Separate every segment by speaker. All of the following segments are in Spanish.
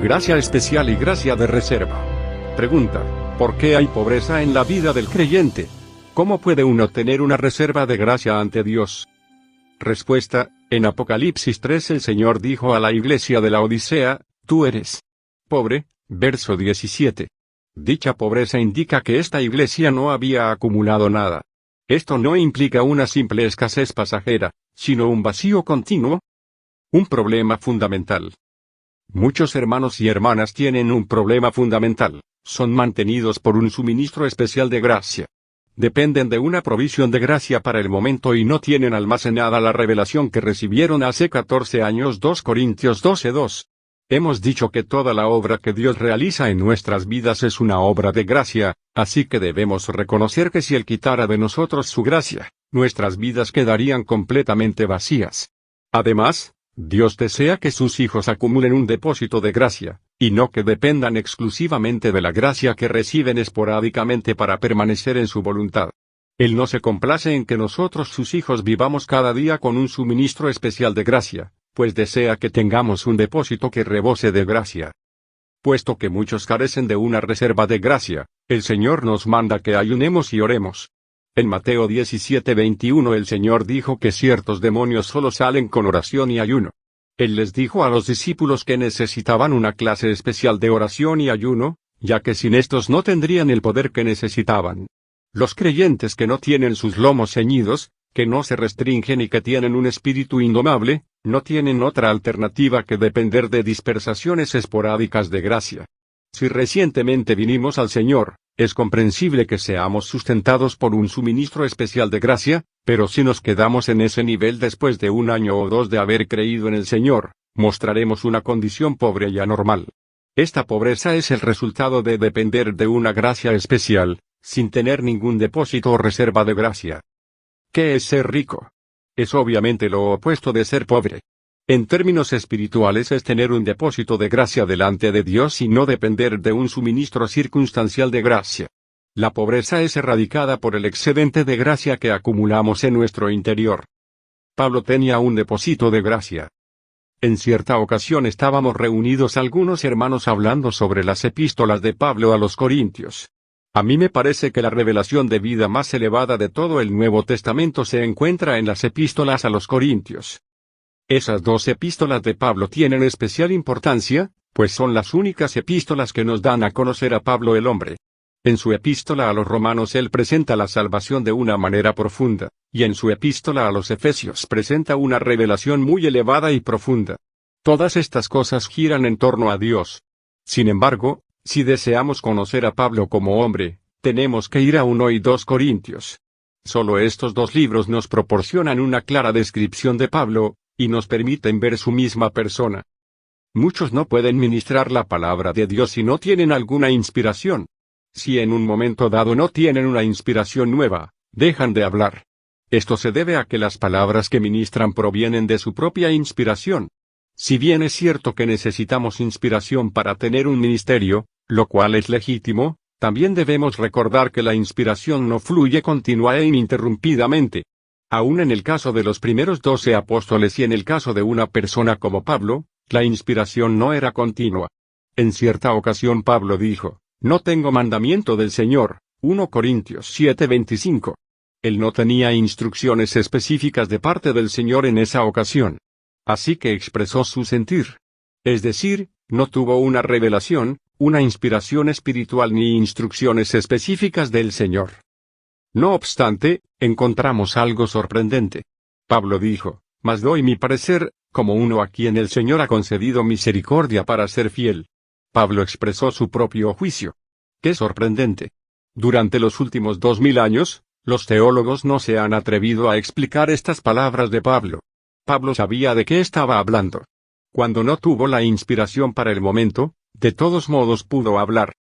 Speaker 1: Gracia especial y gracia de reserva. Pregunta: ¿por qué hay pobreza en la vida del creyente? ¿Cómo puede uno tener una reserva de gracia ante Dios? Respuesta: en Apocalipsis 3 el Señor dijo a la iglesia de la Odisea: tú eres pobre, verso 17. Dicha pobreza indica que esta iglesia no había acumulado nada. Esto no implica una simple escasez pasajera, sino un vacío continuo. Un problema fundamental. Muchos hermanos y hermanas tienen un problema fundamental: son mantenidos por un suministro especial de gracia. Dependen de una provisión de gracia para el momento y no tienen almacenada la revelación que recibieron hace 14 años. 2 Corintios 12:2. Hemos dicho que toda la obra que Dios realiza en nuestras vidas es una obra de gracia, así que debemos reconocer que si Él quitara de nosotros su gracia, nuestras vidas quedarían completamente vacías. Además, Dios desea que sus hijos acumulen un depósito de gracia, y no que dependan exclusivamente de la gracia que reciben esporádicamente para permanecer en su voluntad. Él no se complace en que nosotros sus hijos vivamos cada día con un suministro especial de gracia, pues desea que tengamos un depósito que rebose de gracia. Puesto que muchos carecen de una reserva de gracia, el Señor nos manda que ayunemos y oremos. En Mateo 17:21 el Señor dijo que ciertos demonios solo salen con oración y ayuno. Él les dijo a los discípulos que necesitaban una clase especial de oración y ayuno, ya que sin estos no tendrían el poder que necesitaban. Los creyentes que no tienen sus lomos ceñidos, que no se restringen y que tienen un espíritu indomable, no tienen otra alternativa que depender de dispersaciones esporádicas de gracia. Si recientemente vinimos al Señor, es comprensible que seamos sustentados por un suministro especial de gracia, pero si nos quedamos en ese nivel después de 1 año o 2 de haber creído en el Señor, mostraremos una condición pobre y anormal. Esta pobreza es el resultado de depender de una gracia especial, sin tener ningún depósito o reserva de gracia. ¿Qué es ser rico? Es obviamente lo opuesto de ser pobre. En términos espirituales es tener un depósito de gracia delante de Dios y no depender de un suministro circunstancial de gracia. La pobreza es erradicada por el excedente de gracia que acumulamos en nuestro interior. Pablo tenía un depósito de gracia. En cierta ocasión estábamos reunidos algunos hermanos hablando sobre las epístolas de Pablo a los Corintios. A mí me parece que la revelación de vida más elevada de todo el Nuevo Testamento se encuentra en las epístolas a los Corintios. Esas 2 epístolas de Pablo tienen especial importancia, pues son las únicas epístolas que nos dan a conocer a Pablo el hombre. En su epístola a los Romanos él presenta la salvación de una manera profunda, y en su epístola a los Efesios presenta una revelación muy elevada y profunda. Todas estas cosas giran en torno a Dios. Sin embargo, si deseamos conocer a Pablo como hombre, tenemos que ir a 1 y 2 Corintios. Solo estos 2 libros nos proporcionan una clara descripción de Pablo, y nos permiten ver su misma persona. Muchos no pueden ministrar la palabra de Dios si no tienen alguna inspiración. Si en un momento dado no tienen una inspiración nueva, dejan de hablar. Esto se debe a que las palabras que ministran provienen de su propia inspiración. Si bien es cierto que necesitamos inspiración para tener un ministerio, lo cual es legítimo, también debemos recordar que la inspiración no fluye continua e ininterrumpidamente. Aún en el caso de los primeros 12 apóstoles y en el caso de una persona como Pablo, la inspiración no era continua. En cierta ocasión Pablo dijo: no tengo mandamiento del Señor, 1 Corintios 7:25. Él no tenía instrucciones específicas de parte del Señor en esa ocasión. Así que expresó su sentir. Es decir, no tuvo una revelación, una inspiración espiritual ni instrucciones específicas del Señor. No obstante, encontramos algo sorprendente. Pablo dijo: mas doy mi parecer, como uno a quien el Señor ha concedido misericordia para ser fiel. Pablo expresó su propio juicio. ¡Qué sorprendente! Durante los últimos 2000 años, los teólogos no se han atrevido a explicar estas palabras de Pablo. Pablo sabía de qué estaba hablando. Cuando no tuvo la inspiración para el momento, de todos modos pudo hablar.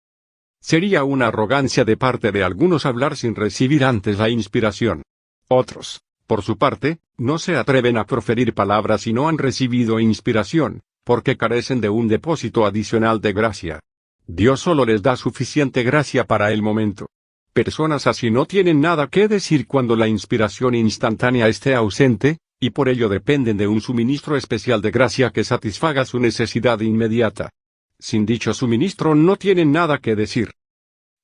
Speaker 1: Sería una arrogancia de parte de algunos hablar sin recibir antes la inspiración. Otros, por su parte, no se atreven a proferir palabras si no han recibido inspiración, porque carecen de un depósito adicional de gracia. Dios solo les da suficiente gracia para el momento. Personas así no tienen nada que decir cuando la inspiración instantánea esté ausente, y por ello dependen de un suministro especial de gracia que satisfaga su necesidad inmediata. sin dicho suministro no tienen nada que decir.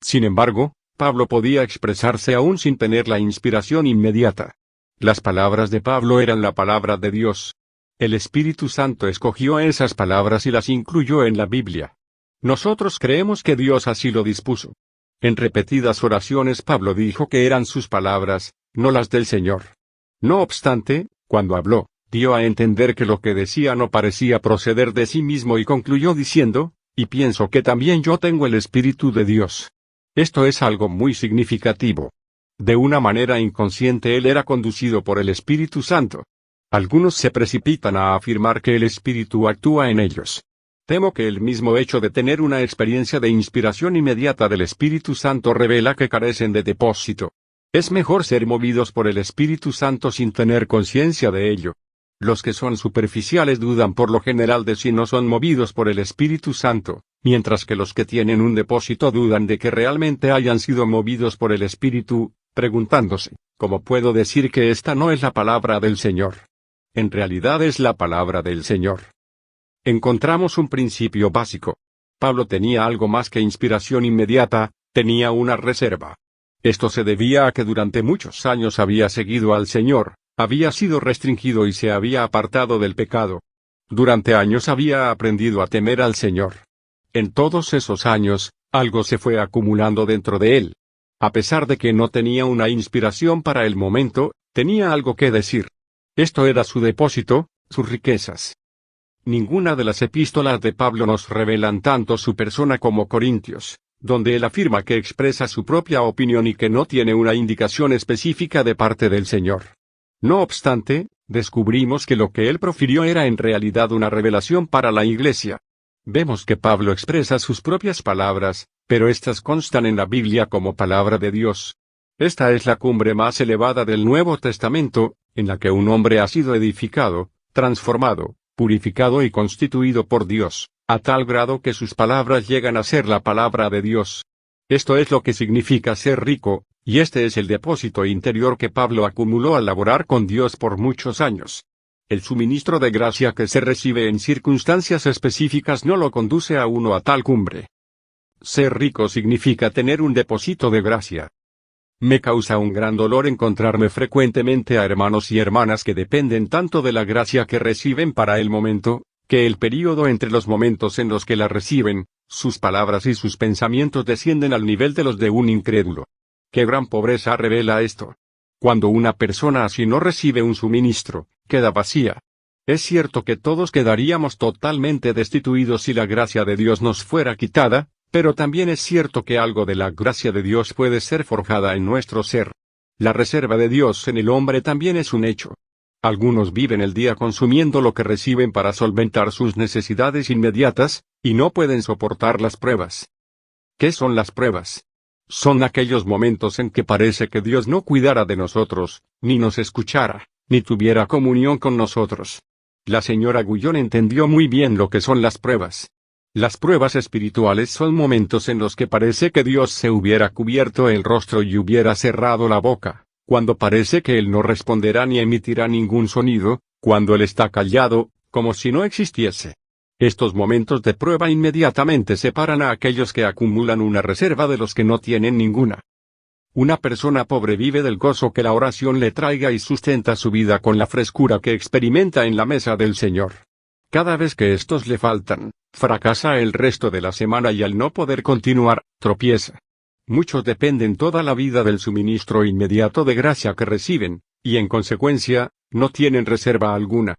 Speaker 1: Sin embargo, Pablo podía expresarse aún sin tener la inspiración inmediata. Las palabras de Pablo eran la palabra de Dios. El Espíritu Santo escogió esas palabras y las incluyó en la Biblia. Nosotros creemos que Dios así lo dispuso. En repetidas oraciones Pablo dijo que eran sus palabras, no las del Señor. No obstante, cuando habló, dio a entender que lo que decía no parecía proceder de sí mismo y concluyó diciendo, y pienso que también yo tengo el Espíritu de Dios. Esto es algo muy significativo. De una manera inconsciente él era conducido por el Espíritu Santo. Algunos se precipitan a afirmar que el Espíritu actúa en ellos. Temo que el mismo hecho de tener una experiencia de inspiración inmediata del Espíritu Santo revela que carecen de depósito. Es mejor ser movidos por el Espíritu Santo sin tener conciencia de ello. Los que son superficiales dudan por lo general de si no son movidos por el Espíritu Santo, mientras que los que tienen un depósito dudan de que realmente hayan sido movidos por el Espíritu, preguntándose, ¿cómo puedo decir que esta no es la palabra del Señor? En realidad es la palabra del Señor. Encontramos un principio básico. Pablo tenía algo más que inspiración inmediata, tenía una reserva. Esto se debía a que durante muchos años había seguido al Señor, había sido restringido y se había apartado del pecado. Durante años había aprendido a temer al Señor. En todos esos años, algo se fue acumulando dentro de él. A pesar de que no tenía una inspiración para el momento, tenía algo que decir. Esto era su depósito, sus riquezas. Ninguna de las epístolas de Pablo nos revelan tanto su persona como Corintios, donde él afirma que expresa su propia opinión y que no tiene una indicación específica de parte del Señor. No obstante, descubrimos que lo que él profirió era en realidad una revelación para la Iglesia. Vemos que Pablo expresa sus propias palabras, pero éstas constan en la Biblia como palabra de Dios. Esta es la cumbre más elevada del Nuevo Testamento, en la que un hombre ha sido edificado, transformado, purificado y constituido por Dios, a tal grado que sus palabras llegan a ser la palabra de Dios. Esto es lo que significa ser rico, y este es el depósito interior que Pablo acumuló al laborar con Dios por muchos años. El suministro de gracia que se recibe en circunstancias específicas no lo conduce a uno a tal cumbre. Ser rico significa tener un depósito de gracia. Me causa un gran dolor encontrarme frecuentemente a hermanos y hermanas que dependen tanto de la gracia que reciben para el momento, que el período entre los momentos en los que la reciben, sus palabras y sus pensamientos descienden al nivel de los de un incrédulo. ¡Qué gran pobreza revela esto! Cuando una persona así no recibe un suministro, queda vacía. Es cierto que todos quedaríamos totalmente destituidos si la gracia de Dios nos fuera quitada, pero también es cierto que algo de la gracia de Dios puede ser forjada en nuestro ser. La reserva de Dios en el hombre también es un hecho. Algunos viven el día consumiendo lo que reciben para solventar sus necesidades inmediatas, y no pueden soportar las pruebas. ¿Qué son las pruebas? Son aquellos momentos en que parece que Dios no cuidara de nosotros, ni nos escuchara, ni tuviera comunión con nosotros. La señora Guyon entendió muy bien lo que son las pruebas. Las pruebas espirituales son momentos en los que parece que Dios se hubiera cubierto el rostro y hubiera cerrado la boca, cuando parece que Él no responderá ni emitirá ningún sonido, cuando Él está callado, como si no existiese. Estos momentos de prueba inmediatamente separan a aquellos que acumulan una reserva de los que no tienen ninguna. Una persona pobre vive del gozo que la oración le traiga y sustenta su vida con la frescura que experimenta en la mesa del Señor. Cada vez que estos le faltan, fracasa el resto de la semana y al no poder continuar, tropieza. Muchos dependen toda la vida del suministro inmediato de gracia que reciben, y en consecuencia, no tienen reserva alguna.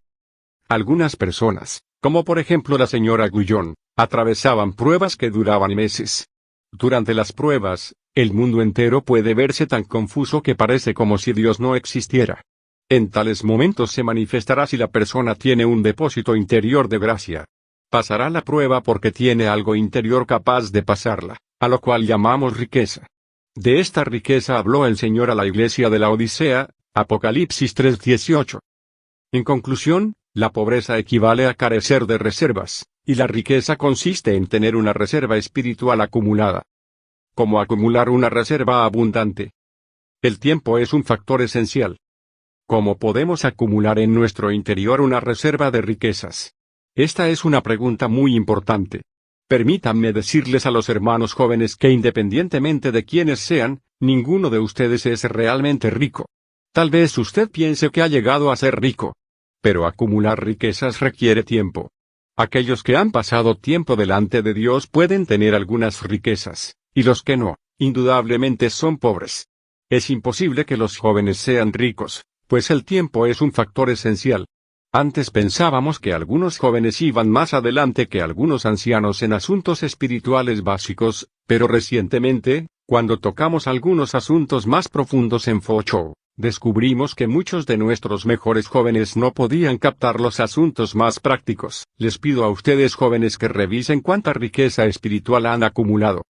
Speaker 1: Algunas personas, como por ejemplo la señora Guyon, atravesaban pruebas que duraban meses. Durante las pruebas, el mundo entero puede verse tan confuso que parece como si Dios no existiera. En tales momentos se manifestará si la persona tiene un depósito interior de gracia. Pasará la prueba porque tiene algo interior capaz de pasarla, a lo cual llamamos riqueza. De esta riqueza habló el Señor a la iglesia de la Odisea, Apocalipsis 3:18. En conclusión, la pobreza equivale a carecer de reservas, y la riqueza consiste en tener una reserva espiritual acumulada. ¿Cómo acumular una reserva abundante? El tiempo es un factor esencial. ¿Cómo podemos acumular en nuestro interior una reserva de riquezas? Esta es una pregunta muy importante. Permítanme decirles a los hermanos jóvenes que independientemente de quiénes sean, ninguno de ustedes es realmente rico. Tal vez usted piense que ha llegado a ser rico. Pero acumular riquezas requiere tiempo. Aquellos que han pasado tiempo delante de Dios pueden tener algunas riquezas, y los que no, indudablemente son pobres. Es imposible que los jóvenes sean ricos, pues el tiempo es un factor esencial. Antes pensábamos que algunos jóvenes iban más adelante que algunos ancianos en asuntos espirituales básicos, pero recientemente, cuando tocamos algunos asuntos más profundos en Focho, descubrimos que muchos de nuestros mejores jóvenes no podían captar los asuntos más prácticos. Les pido a ustedes jóvenes que revisen cuánta riqueza espiritual han acumulado.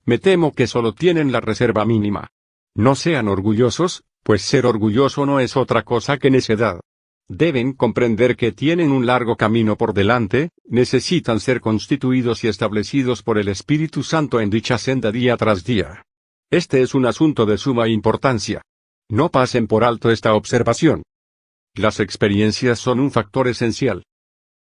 Speaker 1: Me temo que solo tienen la reserva mínima. No sean orgullosos, pues ser orgulloso no es otra cosa que necedad. Deben comprender que tienen un largo camino por delante, necesitan ser constituidos y establecidos por el Espíritu Santo en dicha senda día tras día. Este es un asunto de suma importancia. No pasen por alto esta observación. Las experiencias son un factor esencial.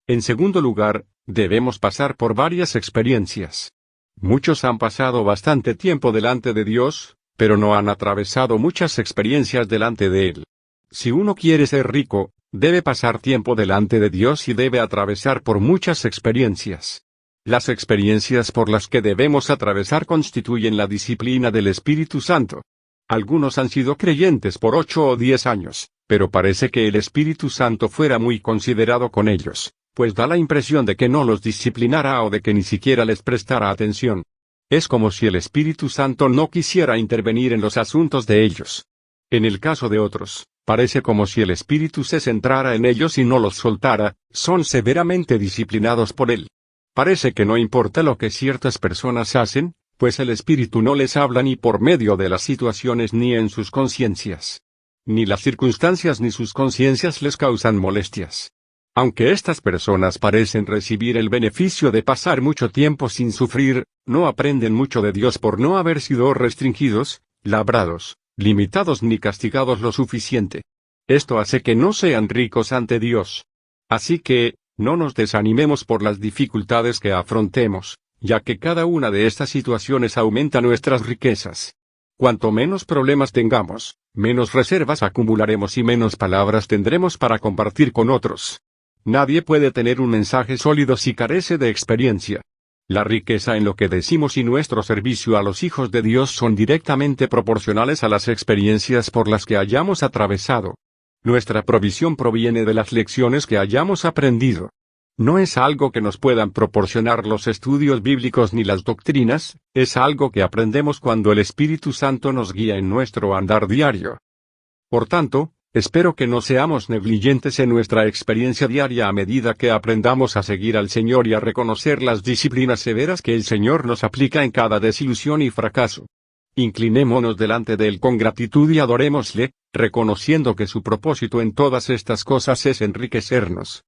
Speaker 1: En segundo lugar, debemos pasar por varias experiencias. Muchos han pasado bastante tiempo delante de Dios, pero no han atravesado muchas experiencias delante de Él. Si uno quiere ser rico, debe pasar tiempo delante de Dios y debe atravesar por muchas experiencias. Las experiencias por las que debemos atravesar constituyen la disciplina del Espíritu Santo. Algunos han sido creyentes por 8 o 10 años, pero parece que el Espíritu Santo fuera muy considerado con ellos, pues da la impresión de que no los disciplinara o de que ni siquiera les prestara atención. Es como si el Espíritu Santo no quisiera intervenir en los asuntos de ellos. En el caso de otros, parece como si el Espíritu se centrara en ellos y no los soltara, son severamente disciplinados por Él. Parece que no importa lo que ciertas personas hacen, pues el Espíritu no les habla ni por medio de las situaciones ni en sus conciencias. Ni las circunstancias ni sus conciencias les causan molestias. Aunque estas personas parecen recibir el beneficio de pasar mucho tiempo sin sufrir, no aprenden mucho de Dios por no haber sido restringidos, labrados, limitados ni castigados lo suficiente. Esto hace que no sean ricos ante Dios. Así que, no nos desanimemos por las dificultades que afrontemos, ya que cada una de estas situaciones aumenta nuestras riquezas. Cuanto menos problemas tengamos, menos reservas acumularemos y menos palabras tendremos para compartir con otros. Nadie puede tener un mensaje sólido si carece de experiencia. La riqueza en lo que decimos y nuestro servicio a los hijos de Dios son directamente proporcionales a las experiencias por las que hayamos atravesado. Nuestra provisión proviene de las lecciones que hayamos aprendido. No es algo que nos puedan proporcionar los estudios bíblicos ni las doctrinas, es algo que aprendemos cuando el Espíritu Santo nos guía en nuestro andar diario. Por tanto, espero que no seamos negligentes en nuestra experiencia diaria a medida que aprendamos a seguir al Señor y a reconocer las disciplinas severas que el Señor nos aplica en cada desilusión y fracaso. Inclinémonos delante de Él con gratitud y adorémosle, reconociendo que su propósito en todas estas cosas es enriquecernos.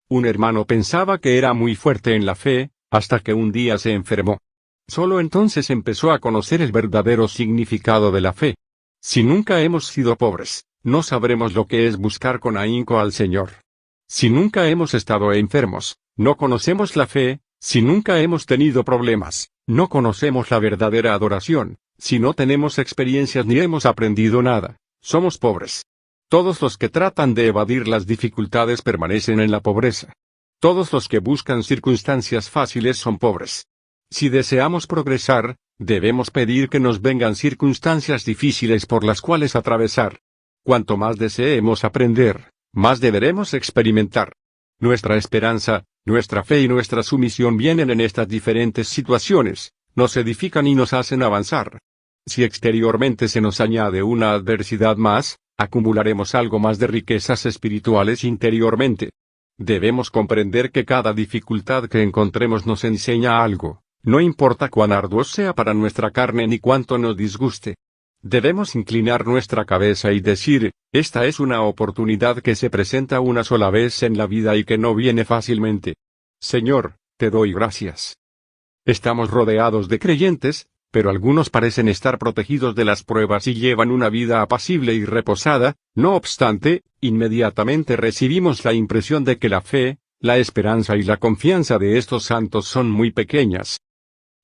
Speaker 1: Un hermano pensaba que era muy fuerte en la fe, hasta que un día se enfermó. Solo entonces empezó a conocer el verdadero significado de la fe. Si nunca hemos sido pobres, no sabremos lo que es buscar con ahínco al Señor. Si nunca hemos estado enfermos, no conocemos la fe. Si nunca hemos tenido problemas, no conocemos la verdadera adoración. Si no tenemos experiencias ni hemos aprendido nada, somos pobres. Todos los que tratan de evadir las dificultades permanecen en la pobreza. Todos los que buscan circunstancias fáciles son pobres. Si deseamos progresar, debemos pedir que nos vengan circunstancias difíciles por las cuales atravesar. Cuanto más deseemos aprender, más deberemos experimentar. Nuestra esperanza, nuestra fe y nuestra sumisión vienen en estas diferentes situaciones, nos edifican y nos hacen avanzar. Si exteriormente se nos añade una adversidad más, acumularemos algo más de riquezas espirituales interiormente. Debemos comprender que cada dificultad que encontremos nos enseña algo, no importa cuán arduo sea para nuestra carne ni cuánto nos disguste. Debemos inclinar nuestra cabeza y decir, esta es una oportunidad que se presenta una sola vez en la vida y que no viene fácilmente. Señor, te doy gracias. Estamos rodeados de creyentes, pero algunos parecen estar protegidos de las pruebas y llevan una vida apacible y reposada. No obstante, inmediatamente recibimos la impresión de que la fe, La esperanza y la confianza de estos santos son muy pequeñas.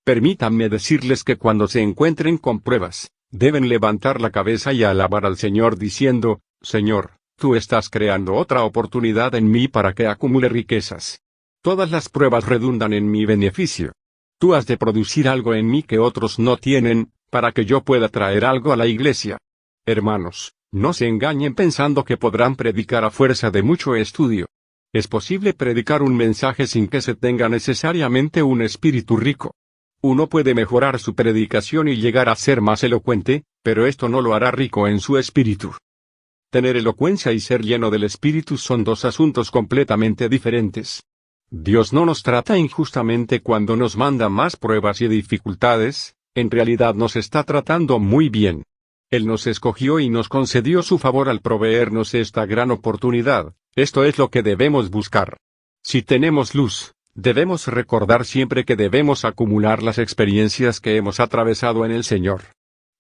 Speaker 1: Permítanme decirles que cuando se encuentren con pruebas, deben levantar la cabeza y alabar al Señor diciendo, Señor, tú estás creando otra oportunidad en mí para que acumule riquezas. Todas las pruebas redundan en mi beneficio. Tú has de producir algo en mí que otros no tienen, para que yo pueda traer algo a la iglesia. Hermanos, no se engañen pensando que podrán predicar a fuerza de mucho estudio. Es posible predicar un mensaje sin que se tenga necesariamente un espíritu rico. Uno puede mejorar su predicación y llegar a ser más elocuente, pero esto no lo hará rico en su espíritu. Tener elocuencia y ser lleno del espíritu son dos asuntos completamente diferentes. Dios no nos trata injustamente cuando nos manda más pruebas y dificultades, en realidad nos está tratando muy bien. Él nos escogió y nos concedió su favor al proveernos esta gran oportunidad. Esto es lo que debemos buscar. Si tenemos luz, debemos recordar siempre que debemos acumular las experiencias que hemos atravesado en el Señor.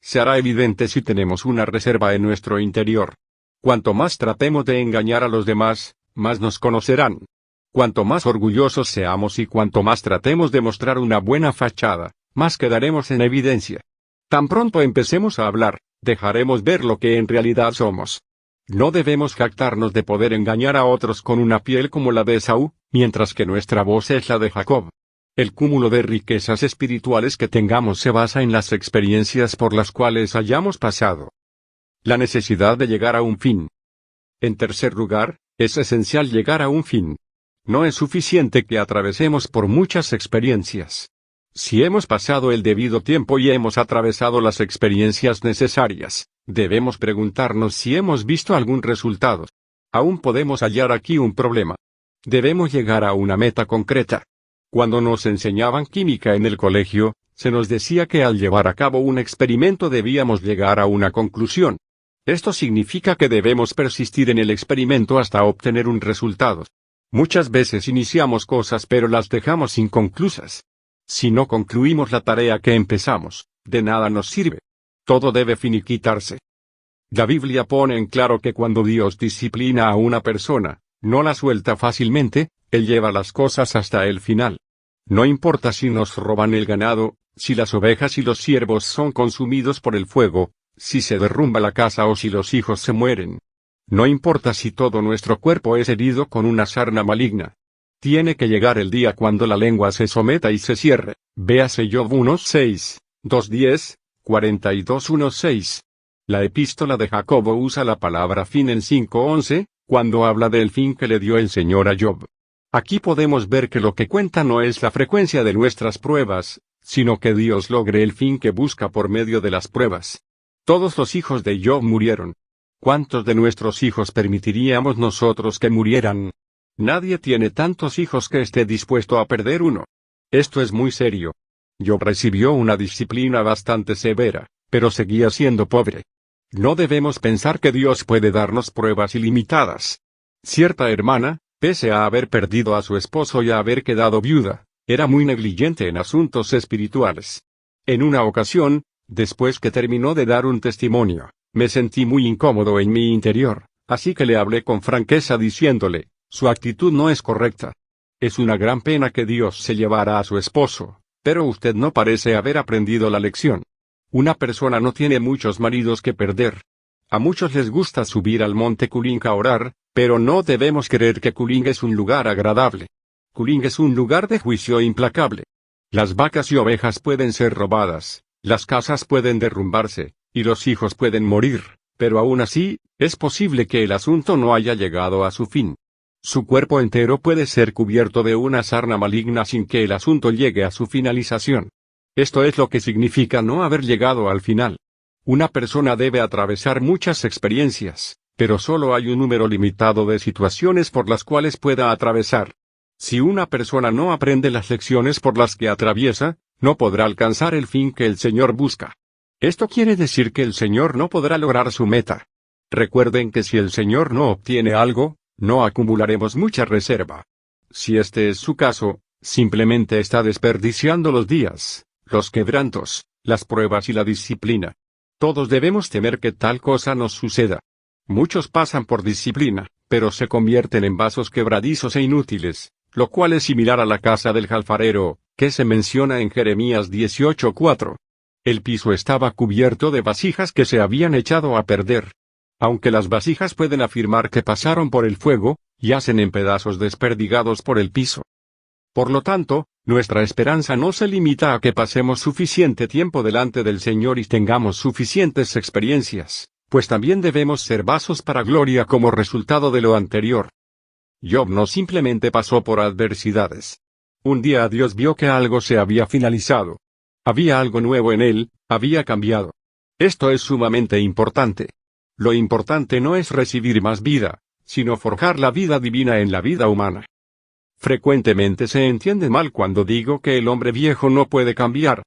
Speaker 1: Se hará evidente si tenemos una reserva en nuestro interior. Cuanto más tratemos de engañar a los demás, más nos conocerán. Cuanto más orgullosos seamos y cuanto más tratemos de mostrar una buena fachada, más quedaremos en evidencia. Tan pronto empecemos a hablar, dejaremos ver lo que en realidad somos. No debemos jactarnos de poder engañar a otros con una piel como la de Esaú, mientras que nuestra voz es la de Jacob. El cúmulo de riquezas espirituales que tengamos se basa en las experiencias por las cuales hayamos pasado. La necesidad de llegar a un fin. En tercer lugar, es esencial llegar a un fin. No es suficiente que atravesemos por muchas experiencias. Si hemos pasado el debido tiempo y hemos atravesado las experiencias necesarias, debemos preguntarnos si hemos visto algún resultado. Aún podemos hallar aquí un problema. Debemos llegar a una meta concreta. Cuando nos enseñaban química en el colegio, se nos decía que al llevar a cabo un experimento debíamos llegar a una conclusión. Esto significa que debemos persistir en el experimento hasta obtener un resultado. Muchas veces iniciamos cosas pero las dejamos inconclusas. Si no concluimos la tarea que empezamos, de nada nos sirve. Todo debe finiquitarse. La Biblia pone en claro que cuando Dios disciplina a una persona, no la suelta fácilmente, Él lleva las cosas hasta el final. No importa si nos roban el ganado, si las ovejas y los siervos son consumidos por el fuego, si se derrumba la casa o si los hijos se mueren. No importa si todo nuestro cuerpo es herido con una sarna maligna. Tiene que llegar el día cuando la lengua se someta y se cierre. Véase Job 1:6, 2:10, 42:1:6. La epístola de Jacobo usa la palabra fin en 5:11, cuando habla del fin que le dio el Señor a Job. Aquí podemos ver que lo que cuenta no es la frecuencia de nuestras pruebas, sino que Dios logre el fin que busca por medio de las pruebas. Todos los hijos de Job murieron. ¿Cuántos de nuestros hijos permitiríamos nosotros que murieran? Nadie tiene tantos hijos que esté dispuesto a perder uno. Esto es muy serio. Job recibió una disciplina bastante severa, pero seguía siendo pobre. No debemos pensar que Dios puede darnos pruebas ilimitadas. Cierta hermana, pese a haber perdido a su esposo y a haber quedado viuda, era muy negligente en asuntos espirituales. En una ocasión, después que terminó de dar un testimonio, me sentí muy incómodo en mi interior, así que le hablé con franqueza diciéndole, su actitud no es correcta. Es una gran pena que Dios se llevara a su esposo, pero usted no parece haber aprendido la lección. Una persona no tiene muchos maridos que perder. A muchos les gusta subir al monte Kuling a orar, pero no debemos creer que Kuling es un lugar agradable. Kuling es un lugar de juicio implacable. Las vacas y ovejas pueden ser robadas, las casas pueden derrumbarse, y los hijos pueden morir, pero aún así, es posible que el asunto no haya llegado a su fin. Su cuerpo entero puede ser cubierto de una sarna maligna sin que el asunto llegue a su finalización. Esto es lo que significa no haber llegado al final. Una persona debe atravesar muchas experiencias, pero solo hay un número limitado de situaciones por las cuales pueda atravesar. Si una persona no aprende las lecciones por las que atraviesa, no podrá alcanzar el fin que el Señor busca. Esto quiere decir que el Señor no podrá lograr su meta. Recuerden que si el Señor no obtiene algo, no acumularemos mucha reserva. Si este es su caso, simplemente está desperdiciando los días, los quebrantos, las pruebas y la disciplina. Todos debemos temer que tal cosa nos suceda. Muchos pasan por disciplina, pero se convierten en vasos quebradizos e inútiles, lo cual es similar a la casa del alfarero, que se menciona en Jeremías 18:4. El piso estaba cubierto de vasijas que se habían echado a perder. Aunque las vasijas pueden afirmar que pasaron por el fuego, yacen en pedazos desperdigados por el piso. Por lo tanto, nuestra esperanza no se limita a que pasemos suficiente tiempo delante del Señor y tengamos suficientes experiencias, pues también debemos ser vasos para gloria como resultado de lo anterior. Job no simplemente pasó por adversidades. Un día Dios vio que algo se había finalizado. Había algo nuevo en él, había cambiado. Esto es sumamente importante. Lo importante no es recibir más vida, sino forjar la vida divina en la vida humana. Frecuentemente se entiende mal cuando digo que el hombre viejo no puede cambiar.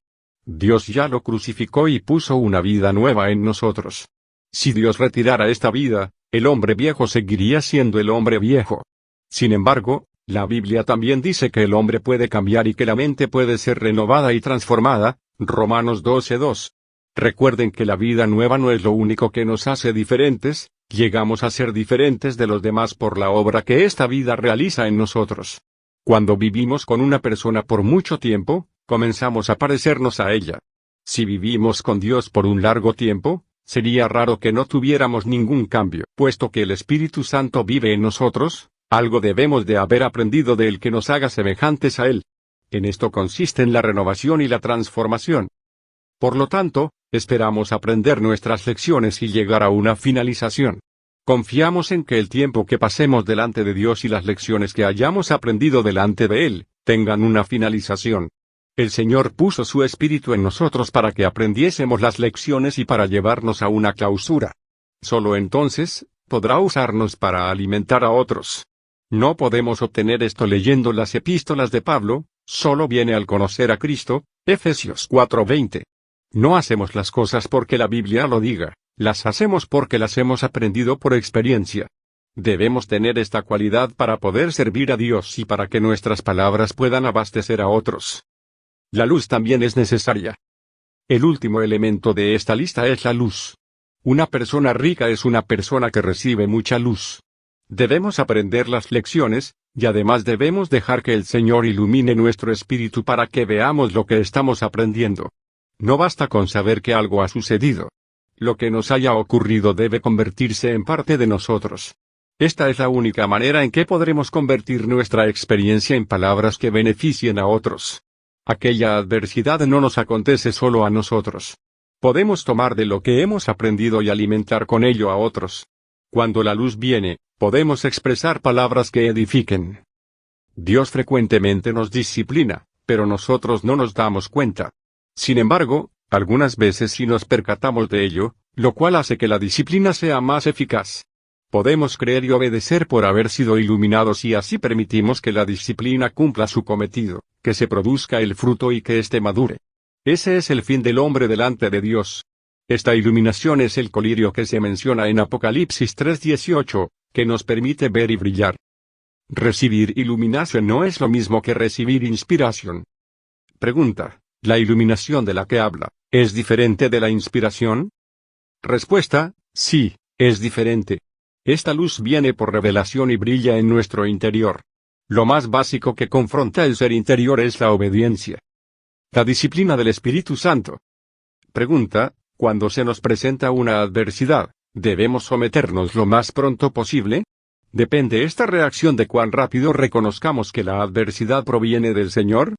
Speaker 1: Dios ya lo crucificó y puso una vida nueva en nosotros. Si Dios retirara esta vida, el hombre viejo seguiría siendo el hombre viejo. Sin embargo, la Biblia también dice que el hombre puede cambiar y que la mente puede ser renovada y transformada, Romanos 12:2. Recuerden que la vida nueva no es lo único que nos hace diferentes, llegamos a ser diferentes de los demás por la obra que esta vida realiza en nosotros. Cuando vivimos con una persona por mucho tiempo, comenzamos a parecernos a ella. Si vivimos con Dios por un largo tiempo, sería raro que no tuviéramos ningún cambio. Puesto que el Espíritu Santo vive en nosotros, algo debemos de haber aprendido de Él que nos haga semejantes a Él. En esto consisten la renovación y la transformación. Por lo tanto, esperamos aprender nuestras lecciones y llegar a una finalización. Confiamos en que el tiempo que pasemos delante de Dios y las lecciones que hayamos aprendido delante de Él, tengan una finalización. El Señor puso su Espíritu en nosotros para que aprendiésemos las lecciones y para llevarnos a una clausura. Solo entonces, podrá usarnos para alimentar a otros. No podemos obtener esto leyendo las epístolas de Pablo, solo viene al conocer a Cristo, Efesios 4:20. No hacemos las cosas porque la Biblia lo diga, las hacemos porque las hemos aprendido por experiencia. Debemos tener esta cualidad para poder servir a Dios y para que nuestras palabras puedan abastecer a otros. La luz también es necesaria. El último elemento de esta lista es la luz. Una persona rica es una persona que recibe mucha luz. Debemos aprender las lecciones, y además debemos dejar que el Señor ilumine nuestro espíritu para que veamos lo que estamos aprendiendo. No basta con saber que algo ha sucedido. Lo que nos haya ocurrido debe convertirse en parte de nosotros. Esta es la única manera en que podremos convertir nuestra experiencia en palabras que beneficien a otros. Aquella adversidad no nos acontece solo a nosotros. Podemos tomar de lo que hemos aprendido y alimentar con ello a otros. Cuando la luz viene, podemos expresar palabras que edifiquen. Dios frecuentemente nos disciplina, pero nosotros no nos damos cuenta. Sin embargo, algunas veces sí nos percatamos de ello, lo cual hace que la disciplina sea más eficaz. Podemos creer y obedecer por haber sido iluminados y así permitimos que la disciplina cumpla su cometido, que se produzca el fruto y que éste madure. Ese es el fin del hombre delante de Dios. Esta iluminación es el colirio que se menciona en Apocalipsis 3:18, que nos permite ver y brillar. Recibir iluminación no es lo mismo que recibir inspiración. Pregunta: ¿la iluminación de la que habla, es diferente de la inspiración? Respuesta: sí, es diferente. Esta luz viene por revelación y brilla en nuestro interior. Lo más básico que confronta el ser interior es la obediencia. La disciplina del Espíritu Santo. Pregunta: cuando se nos presenta una adversidad, ¿debemos someternos lo más pronto posible? ¿Depende esta reacción de cuán rápido reconozcamos que la adversidad proviene del Señor?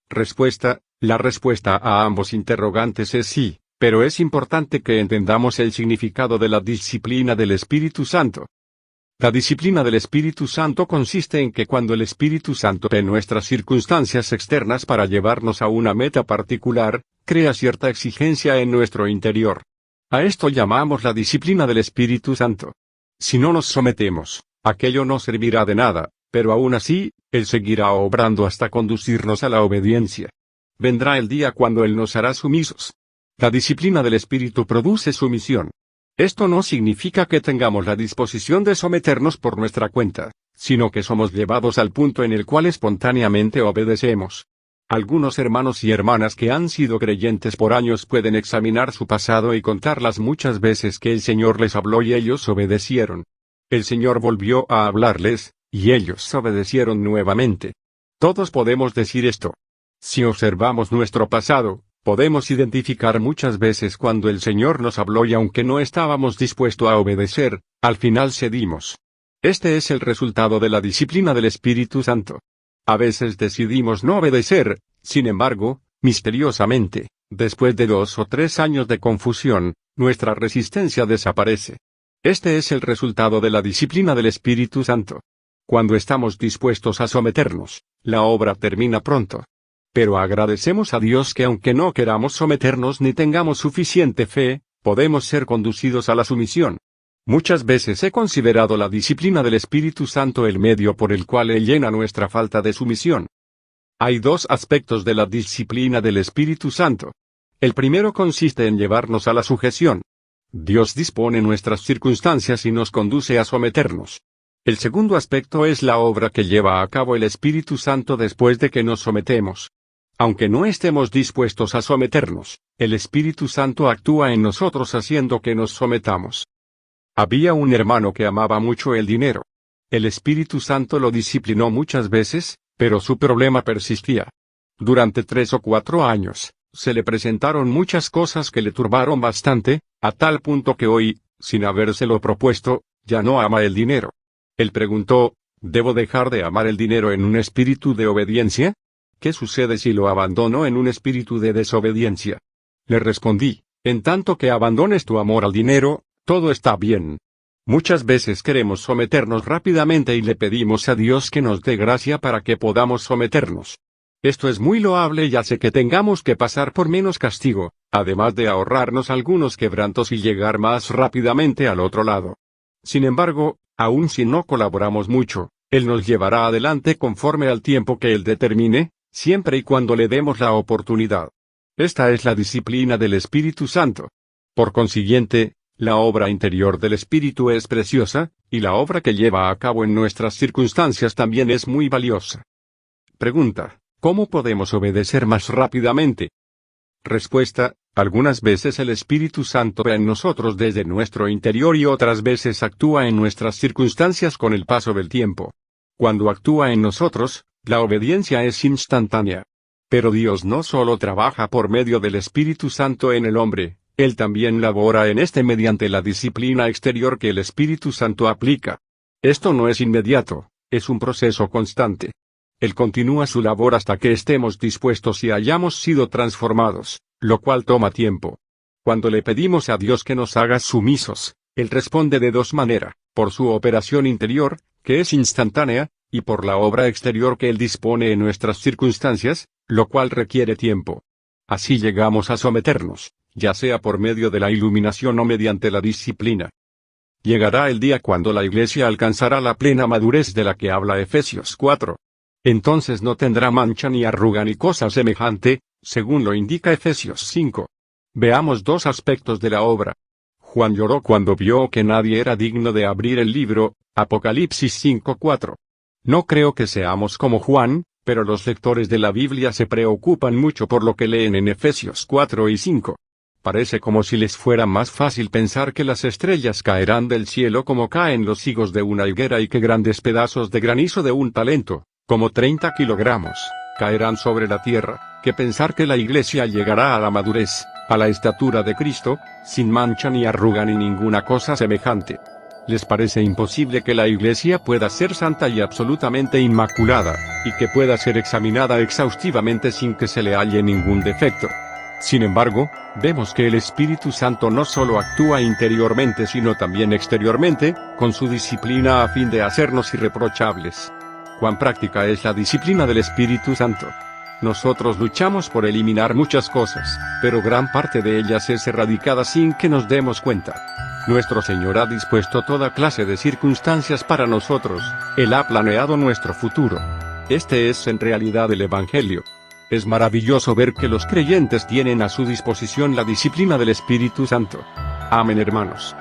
Speaker 1: Respuesta: la respuesta a ambos interrogantes es sí, pero es importante que entendamos el significado de la disciplina del Espíritu Santo. La disciplina del Espíritu Santo consiste en que cuando el Espíritu Santo ve nuestras circunstancias externas para llevarnos a una meta particular, crea cierta exigencia en nuestro interior. A esto llamamos la disciplina del Espíritu Santo. Si no nos sometemos, aquello no servirá de nada, pero aún así, Él seguirá obrando hasta conducirnos a la obediencia. Vendrá el día cuando Él nos hará sumisos. La disciplina del Espíritu produce sumisión. Esto no significa que tengamos la disposición de someternos por nuestra cuenta, sino que somos llevados al punto en el cual espontáneamente obedecemos. Algunos hermanos y hermanas que han sido creyentes por años pueden examinar su pasado y contar las muchas veces que el Señor les habló y ellos obedecieron. El Señor volvió a hablarles, y ellos obedecieron nuevamente. Todos podemos decir esto. Si observamos nuestro pasado, podemos identificar muchas veces cuando el Señor nos habló y aunque no estábamos dispuestos a obedecer, al final cedimos. Este es el resultado de la disciplina del Espíritu Santo. A veces decidimos no obedecer, sin embargo, misteriosamente, después de 2 o 3 años de confusión, nuestra resistencia desaparece. Este es el resultado de la disciplina del Espíritu Santo. Cuando estamos dispuestos a someternos, la obra termina pronto. Pero agradecemos a Dios que aunque no queramos someternos ni tengamos suficiente fe, podemos ser conducidos a la sumisión. Muchas veces he considerado la disciplina del Espíritu Santo el medio por el cual Él llena nuestra falta de sumisión. Hay 2 aspectos de la disciplina del Espíritu Santo. El primero consiste en llevarnos a la sujeción. Dios dispone nuestras circunstancias y nos conduce a someternos. El segundo aspecto es la obra que lleva a cabo el Espíritu Santo después de que nos sometemos. Aunque no estemos dispuestos a someternos, el Espíritu Santo actúa en nosotros haciendo que nos sometamos. Había un hermano que amaba mucho el dinero. El Espíritu Santo lo disciplinó muchas veces, pero su problema persistía. Durante 3 o 4 años, se le presentaron muchas cosas que le turbaron bastante, a tal punto que hoy, sin habérselo propuesto, ya no ama el dinero. Él preguntó, ¿debo dejar de amar el dinero en un espíritu de obediencia? ¿Qué sucede si lo abandono en un espíritu de desobediencia? Le respondí, en tanto que abandones tu amor al dinero, todo está bien. Muchas veces queremos someternos rápidamente y le pedimos a Dios que nos dé gracia para que podamos someternos. Esto es muy loable y hace que tengamos que pasar por menos castigo, además de ahorrarnos algunos quebrantos y llegar más rápidamente al otro lado. Sin embargo, aun si no colaboramos mucho, Él nos llevará adelante conforme al tiempo que Él determine, siempre y cuando le demos la oportunidad. Esta es la disciplina del Espíritu Santo. Por consiguiente, la obra interior del Espíritu es preciosa, y la obra que lleva a cabo en nuestras circunstancias también es muy valiosa. Pregunta: ¿cómo podemos obedecer más rápidamente? Respuesta: algunas veces el Espíritu Santo ve en nosotros desde nuestro interior y otras veces actúa en nuestras circunstancias con el paso del tiempo. Cuando actúa en nosotros, la obediencia es instantánea. Pero Dios no solo trabaja por medio del Espíritu Santo en el hombre, Él también labora en este mediante la disciplina exterior que el Espíritu Santo aplica. Esto no es inmediato, es un proceso constante. Él continúa su labor hasta que estemos dispuestos y hayamos sido transformados, lo cual toma tiempo. Cuando le pedimos a Dios que nos haga sumisos, Él responde de 2 maneras, por su operación interior, que es instantánea, y por la obra exterior que Él dispone en nuestras circunstancias, lo cual requiere tiempo. Así llegamos a someternos, ya sea por medio de la iluminación o mediante la disciplina. Llegará el día cuando la Iglesia alcanzará la plena madurez de la que habla Efesios 4. Entonces no tendrá mancha ni arruga ni cosa semejante, según lo indica Efesios 5. Veamos 2 aspectos de la obra. Juan lloró cuando vio que nadie era digno de abrir el libro, Apocalipsis 5:4. No creo que seamos como Juan, pero los lectores de la Biblia se preocupan mucho por lo que leen en Efesios 4 y 5. Parece como si les fuera más fácil pensar que las estrellas caerán del cielo como caen los higos de una higuera y que grandes pedazos de granizo de un talento, como 30 kilogramos, caerán sobre la tierra, que pensar que la Iglesia llegará a la madurez, a la estatura de Cristo, sin mancha ni arruga ni ninguna cosa semejante. Les parece imposible que la Iglesia pueda ser santa y absolutamente inmaculada, y que pueda ser examinada exhaustivamente sin que se le halle ningún defecto. Sin embargo, vemos que el Espíritu Santo no solo actúa interiormente sino también exteriormente, con su disciplina a fin de hacernos irreprochables. ¿Cuán práctica es la disciplina del Espíritu Santo? Nosotros luchamos por eliminar muchas cosas, pero gran parte de ellas es erradicada sin que nos demos cuenta. Nuestro Señor ha dispuesto toda clase de circunstancias para nosotros, Él ha planeado nuestro futuro. Este es en realidad el Evangelio. Es maravilloso ver que los creyentes tienen a su disposición la disciplina del Espíritu Santo. Amén, hermanos.